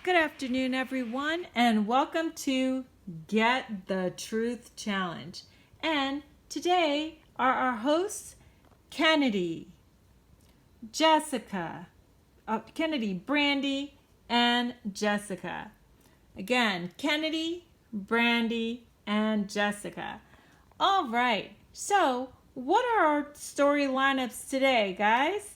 Good afternoon, everyone, and welcome to Get the Truth Challenge. And today are our hosts, Kennedy, Brandy, and Jessica. Again, Kennedy, Brandy, and Jessica. All right, so what are our story lineups today, guys?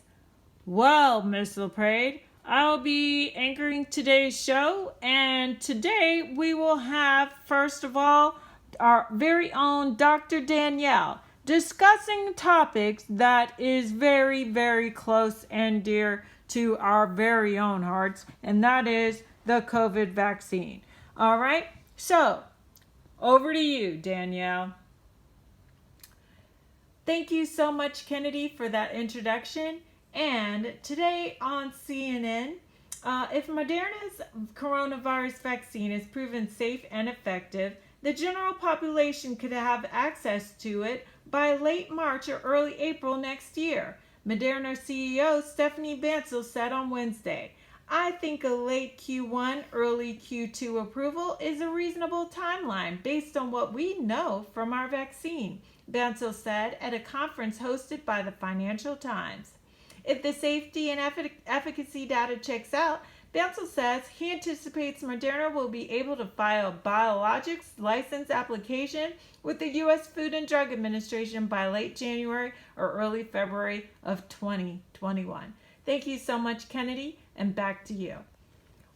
Well, Miss LaPrade, I'll be anchoring today's show, and today we will have, first of all, our very own Dr. Danielle discussing topics that is very, very close and dear to our very own hearts, and that is the COVID vaccine. All right, so over to you, Danielle. Thank you so much, Kennedy, for that introduction. And today on CNN, if Moderna's coronavirus vaccine is proven safe and effective, the general population could have access to it by late March or early April next year. Moderna CEO Stephanie Bancel said on Wednesday, "I think a late Q1, early Q2 approval is a reasonable timeline based on what we know from our vaccine," Bancel said at a conference hosted by the Financial Times. If the safety and efficacy data checks out, Bancel says he anticipates Moderna will be able to file a biologics license application with the U.S. Food and Drug Administration by late January or early February of 2021. Thank you so much, Kennedy, and back to you.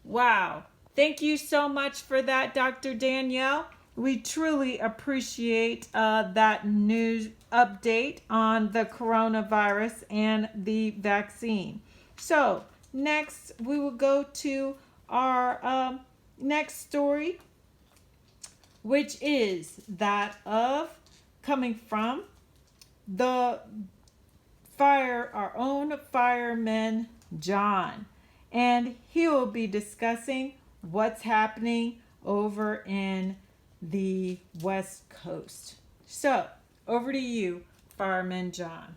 Wow. Thank you so much for that, Dr. Danielle. We truly appreciate that news update on the coronavirus and the vaccine. So next we will go to our next story, which is that of coming from our own fireman, John. And he will be discussing what's happening over in the West Coast. So, over to you, Fireman John.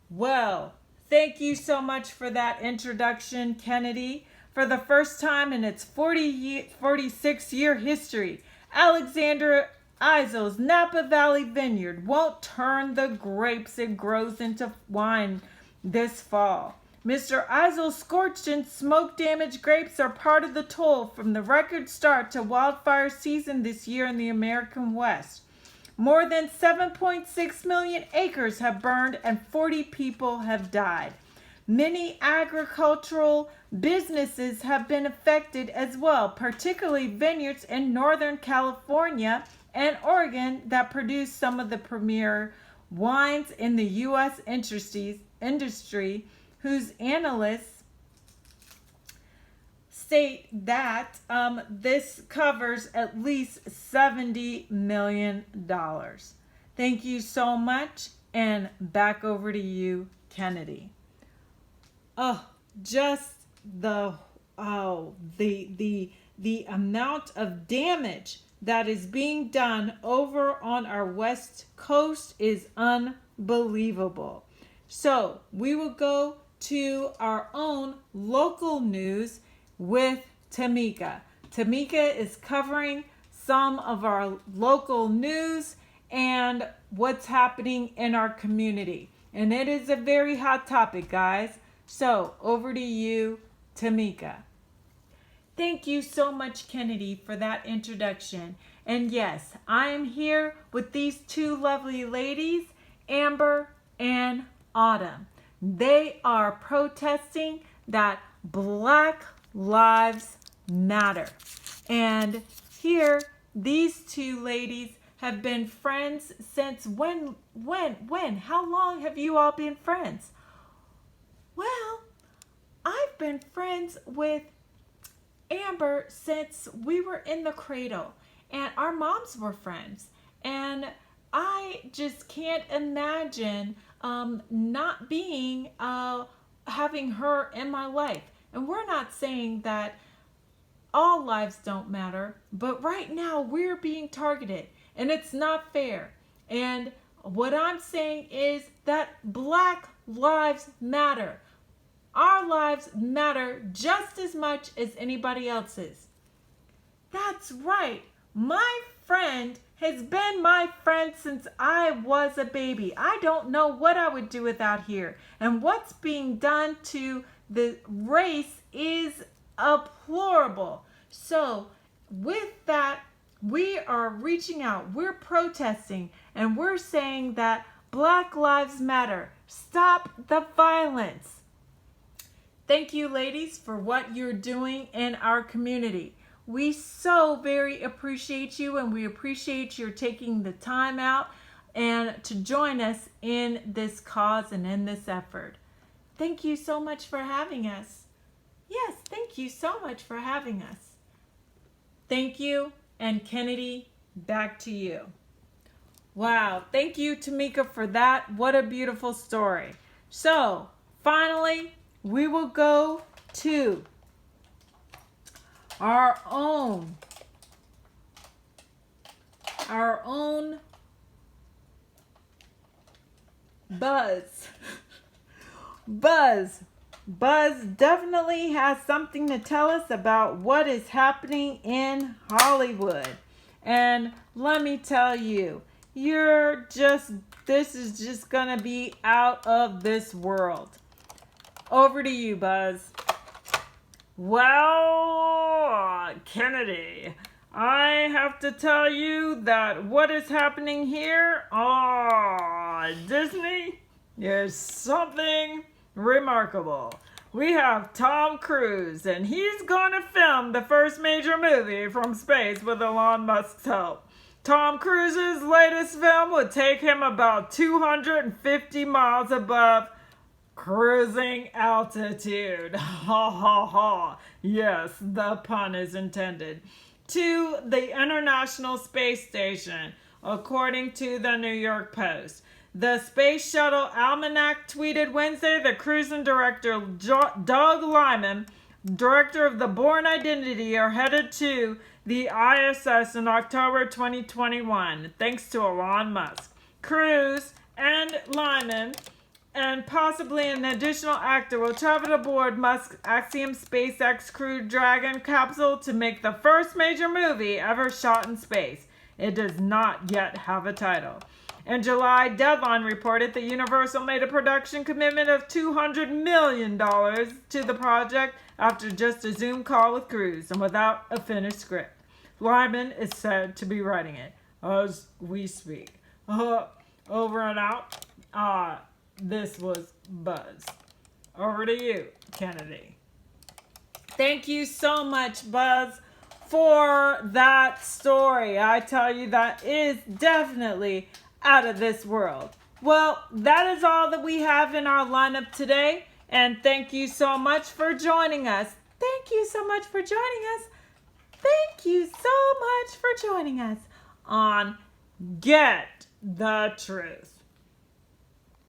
Well, thank you so much for that introduction, Kennedy. For the first time in its 46-year history, Alexander Eisel's Napa Valley Vineyard won't turn the grapes it grows into wine this fall. Mr. Eisel's scorched and smoke-damaged grapes are part of the toll from the record start to wildfire season this year in the American West. More than 7.6 million acres have burned and 40 people have died. Many agricultural businesses have been affected as well, particularly vineyards in Northern California and Oregon that produce some of the premier wines in the U.S. industry, whose analysts state that this covers at least $70 million. Thank you so much, and back over to you, Kennedy. Oh, just the amount of damage that is being done over on our West Coast is unbelievable. So we will go to our own local news with Tamika. Tamika is covering some of our local news and what's happening in our community. And it is a very hot topic, guys. So over to you, Tamika. Thank you so much, Kennedy, for that introduction. And yes, I am here with these two lovely ladies, Amber and Autumn. They are protesting that Black Lives Matter. And here, these two ladies have been friends since when? How long have you all been friends? Well, I've been friends with Amber since we were in the cradle, and our moms were friends. And I just can't imagine not being, having her in my life. And we're not saying that all lives don't matter, but right now we're being targeted, and it's not fair. And what I'm saying is that Black Lives Matter. Our lives matter just as much as anybody else's. That's right. My friend has been my friend since I was a baby. I don't know what I would do without here. And what's being done to the race is deplorable. So, with that, we are reaching out. We're protesting. And we're saying that Black Lives Matter. Stop the violence. Thank you, ladies, for what you're doing in our community. We so very appreciate you, and we appreciate your taking the time out and to join us in this cause and in this effort. Thank you so much for having us. Yes, thank you so much for having us. Thank you, and Kennedy, back to you. Wow, thank you, Tamika, for that. What a beautiful story. So, finally, we will go to our own Buzz. Buzz definitely has something to tell us about what is happening in Hollywood. And let me tell you, this is just gonna be out of this world. Over to you, Buzz. Well, Kennedy, I have to tell you that what is happening here, Disney, is something remarkable. We have Tom Cruise, and he's going to film the first major movie from space with Elon Musk's help. Tom Cruise's latest film would take him about 250 miles above cruising altitude. Ha ha ha. Yes, the pun is intended. To the International Space Station, according to the New York Post. The Space Shuttle Almanac tweeted Wednesday that cruising director Doug Lyman, director of the Bourne Identity, are headed to the ISS in October 2021, thanks to Elon Musk. Cruise and Lyman and possibly an additional actor will travel aboard Musk's Axiom SpaceX Crew Dragon capsule to make the first major movie ever shot in space. It does not yet have a title. In July, Deadline reported that Universal made a production commitment of $200 million to the project after just a Zoom call with Cruise and without a finished script. Lyman is said to be writing it as we speak. Over and out. This was Buzz. Over to you, Kennedy. Thank you so much, Buzz, for that story. I tell you, that is definitely out of this world. Well, that is all that we have in our lineup today. And thank you so much for joining us. Thank you so much for joining us. Thank you so much for joining us on Get the Truth.